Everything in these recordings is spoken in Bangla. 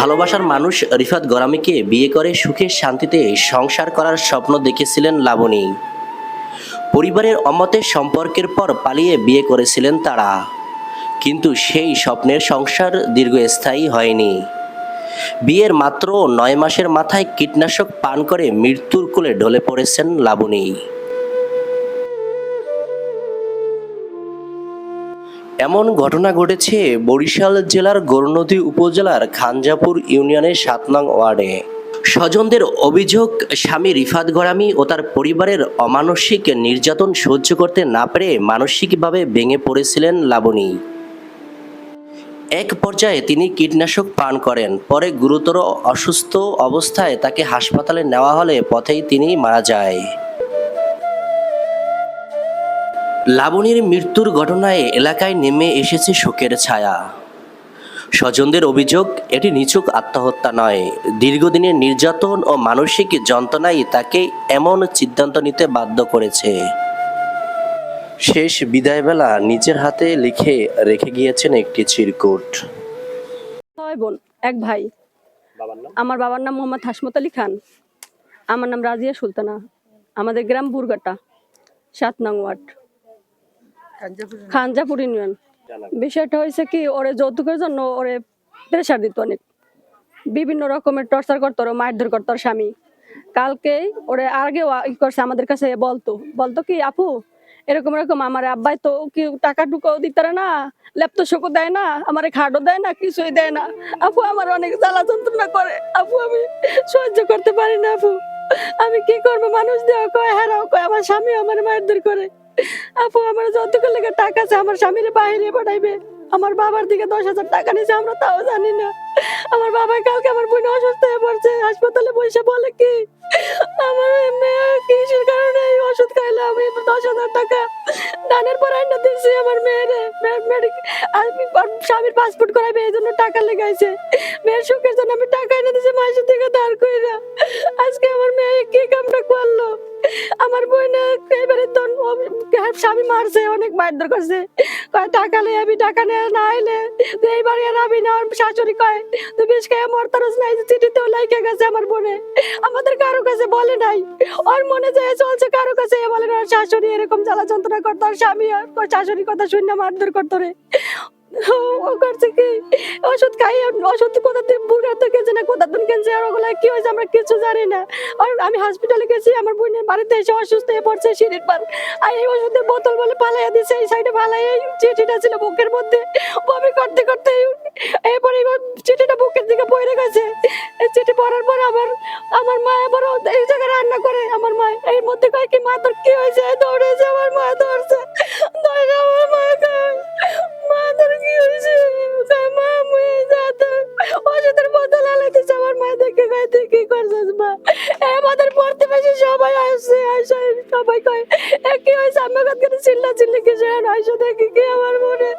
ভালোবাসার মানুষ রিফাত গরামিকে বিয়ে করে সুখে শান্তিতে সংসার করার স্বপ্ন দেখেছিলেন লাবণী। পরিবারের অমতে সম্পর্কের পর পালিয়ে বিয়ে করেছিলেন তারা, কিন্তু সেই স্বপ্নের সংসার দীর্ঘস্থায়ী হয়নি। বিয়ের মাত্র ৯ মাসের মাথায় কীটনাশক পান করে মৃত্যুর কোলে ঢলে পড়েছেন লাবণী। এমন ঘটনা ঘটেছে বরিশাল জেলার গৌরনদী উপজেলার খানজাপুর ইউনিয়নের ৭ নং ওয়ার্ডে। স্বজনদের অভিযোগ, স্বামী রিফাত গরামি ও তার পরিবারের অমানসিক নির্যাতন সহ্য করতে না পেরে মানসিকভাবে ভেঙে পড়েছিলেন লাবণী। এক পর্যায়ে তিনি কীটনাশক পান করেন, পরে গুরুতর অসুস্থ অবস্থায় তাকে হাসপাতালে নেওয়া হলে পথেই তিনি মারা যায়। লাবণীর মৃত্যুর ঘটনায় এলাকায় নেমে এসেছে শোকের ছায়া। স্বজনদের অভিযোগ, এটি নিছক আত্মহত্যা নয়, দীর্ঘদিনের নির্যাতন ও মানসিক যন্ত্রণাই তাকে এমন সিদ্ধান্ত নিতে বাধ্য করেছে। শেষ বিদায়বেলা নিজের হাতে লিখে রেখে গিয়েছেন একটি চিরকুট। ৬ বোন, এক ভাই। আমার বাবার নাম মোহাম্মদ হাসমত আলী খান, আমার নাম রাজিয়া সুলতানা। আমাদের গ্রাম বুরগাটা, ৭ নং ওয়ার্ড, খানজাপুর ইউনিয়ন। বিষয়টা হয়েছে কি, ওরে যৌতুকের জন্য ওরে প্রেশার দিত অনেক, বিভিন্ন রকমের টর্চার করতো, ওরা মারধর করতো ওর স্বামী। কালকে ওরে আগেও করছে, আমাদের কাছে বলতো কি, আপু এরকম এরকম আমার আব্বাই তো কি টাকা টুকাও দিতে না, ল্যাপটপ শোকও দেয় না, আমার খাটও দেয় না, কিছুই দেয় না আপু, আমার অনেক জ্বালা যন্ত্রণা করে আপু, আমি সহ্য করতে পারি না আপু, আমি কি করবো, মানুষ দেওয়া কয় হারাও কয়, আমার স্বামী আমার মারধর করে আপু, আমার যতক্ষণ লেগে টাকা আছে আমার স্বামীর বাইরে পাঠাইবে, আমার বাবার দিকে ১০,০০০ টাকা নিয়েছে, আমরা তাও জানি না। আমার বাবা কালকে আমার বোন অসুস্থ হয়ে পড়ছে, হাসপাতালে বসে বলে কি, আমার মেয়ে কিসের কারণে এই ওষুধ খাইলে আমি ১০,০০০ টাকা দানের পর আইনা দিচ্ছি আমার মেয়ের স্বামীর পাসপোর্ট করাইবে, এই জন্য টাকা লেগাইছে, মেয়ের সুখের জন্য আমি টাকা এনে দিচ্ছি মাসের থেকে ধার কইরা। আজকে আমার মেয়ে কি কামটা করলো, আমার বোনে এবারে স্বামী মারছে, অনেক মারধর করছে, কয় টাকা লই আমি, টাকা না আইলে এইবারে আর আমি না। শাশুড়ি কয় তুই বেশ খেয়ে মরতারস নাই, চিঠিতেও লাইকে গেছে আমার বোনে, আমাদের কারো কাছে বলে নাই, ওর মনে যায় চলছে, কারো কাছে বলে না। শাশুড়ি এরকম জ্বালা যন্ত্রণা করতো, আর স্বামী শাশুড়ি কথা শুনে মারধর করতো রে। ও করছে কি, ওষুধ খাই, ওষুধ কোথা থেকে বুড়া থেকে না কোথা থেকে কিনছে, আর ওগুলা কি হয়েছে আমরা কিছু জানি না। আর আমি হসপিটালে গেছি, আমার বোনের বাড়িতে এসে অসুস্থ হয়ে পড়ছে সিঁড়ির পার, আর এই ওষুধের বোতল বলে পালাইয়া দিছে, এই সাইডে পালাইয়া চিঠিটা ছিল বুকের মধ্যে, বমি করতে করতে এরপরে চিঠিটা বুকের দিকে পড়ে গেছে। এই চিঠি পড়ার পর আমার মা আবার এই জায়গায় রান্না করে, আমার মা এর মধ্যে কয় কি, মা তোর কি হয়েছে, দৌড়েছে, আমার মা ধরছে, ধরে আমার মা মা তোর কি হয়েছে, মা মুই যাতে ওষুধের বোতল আলাই দিছে, আমার মা দেখে কয় তুই কি করছিস মা। আমাদের প্রতিবেশী সবাই আসছে, সবাই কয় কি হয়েছে, আমার কাছে চিল্লা চিল্লি কিছু আইসো দেখি কি আমার মনে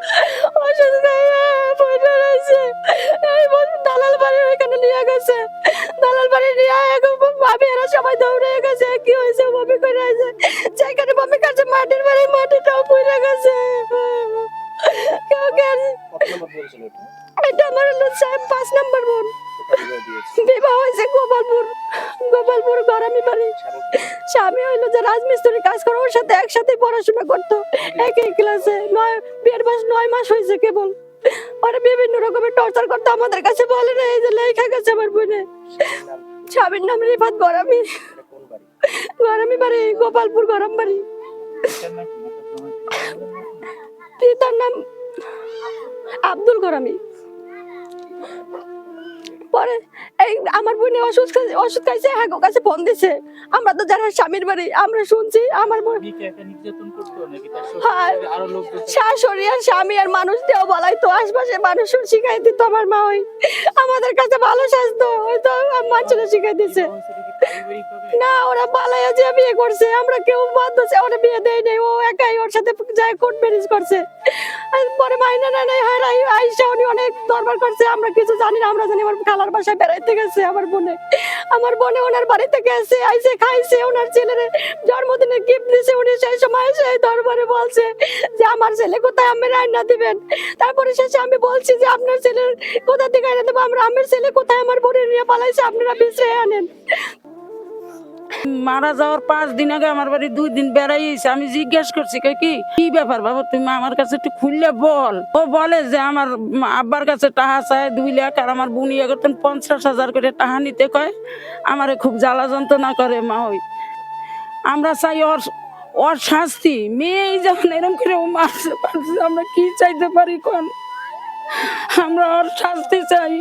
ওষুধ খাইয়া পয়সা রয়েছে। এই দালাল বাড়ির ওইখানে নিয়ে গেছে, দালাল বাড়ি নিয়ে এখন ভাবি এরা সবাই দৌড়ে গেছে, কি হয়েছে বমি করে আছে, যেখানে বমি করছে মাটির বাড়ি, মাটিটাও পড়ে গেছে। এটা আমার ৫ নম্বর বোন, বিবাহ হয়েছে গোপালপুর গরামি বাড়ি। স্বামী হইলো যে রাজমিস্ত্রির কাজ করে, ওর সাথে একসাথে পড়াশোনা করতো, একই ক্লাসে। বিয়ের মাস ৯ মাস হয়েছে কেবল। ওরা বিভিন্ন রকমের টর্চার করতো, আমাদের কাছে বলে না, এই যে লেখা গেছে আমার বোনে। স্বামীর নাম রিফাত গরামি, গরামি বাড়ি, গোপালপুর গরম বাড়ি। পিতার নাম আব্দুল গরামি। পরে এই আমার বোনে ওষুধ খাইছে, হ্যাঁ কাছে ফোন দিছে, আমরা তো যারা স্বামীর বাড়ি আমরা শুনছি, আমার শাশুড়ি আর স্বামী আর মানুষ দেও বলাই তো, আশপাশে মানুষ শিখাই দিত, আমার মা ওই আমাদের কাছে ভালো স্বাস্থ্য হয়তো মানুষরা শিখাই দিছে না, ওরা পালাইয়া যে বিয়ে করছে, আমরা কেউ বাধ্য ওরা বিয়ে দেয় নাই, ও একাই ওর সাথে যায় কোর্ট ম্যারেজ করছে। পরে মাইনা না নাই হারাই আইসা উনি অনেক দরবার করছে, আমরা কিছু জানি না, আমরা জানি আমার খালার বাসায় বেড়াইতে গেছে আমার বোনে, আমার বোনে ওনার বাড়ি থেকে এসে আইসে খাইছে, ওনার ছেলের জন্মদিনের গিফট দিছে। উনি সেই সময় এসে দরবারে বলছে যে আমার ছেলে কোথায়, আমি রান্না দিবেন। তারপরে শেষে আমি বলছি যে আপনার ছেলের কোথা থেকে এনে দেবো, আমার ছেলে কোথায়, আমার বোনের নিয়ে পালাইছে, আপনারা বিশ্রে আনেন। মারা যাওয়ার 5 দিন আগে আমার বাড়ি 2 দিন বেড়াইছে। আমি জিজ্ঞেস করছি কি কি ব্যাপার বাবা, তুমি আমার কাছে একটু খুললে বল। ও বলে যে আমার আব্বার কাছে টাকা চায় 2 লাখ, আর আমার বুনিয়া করতেন 50,000 করে টাকা নিতে কয়। আমারে খুব জ্বালা যন্ত্রণা করে মা। ওই আমরা চাই ওর শাস্তি। মেয়ে যখন এরকম করে ও মারছে, আমরা কি চাইতে পারি কোন? আমরা ওর শাস্তি চাই।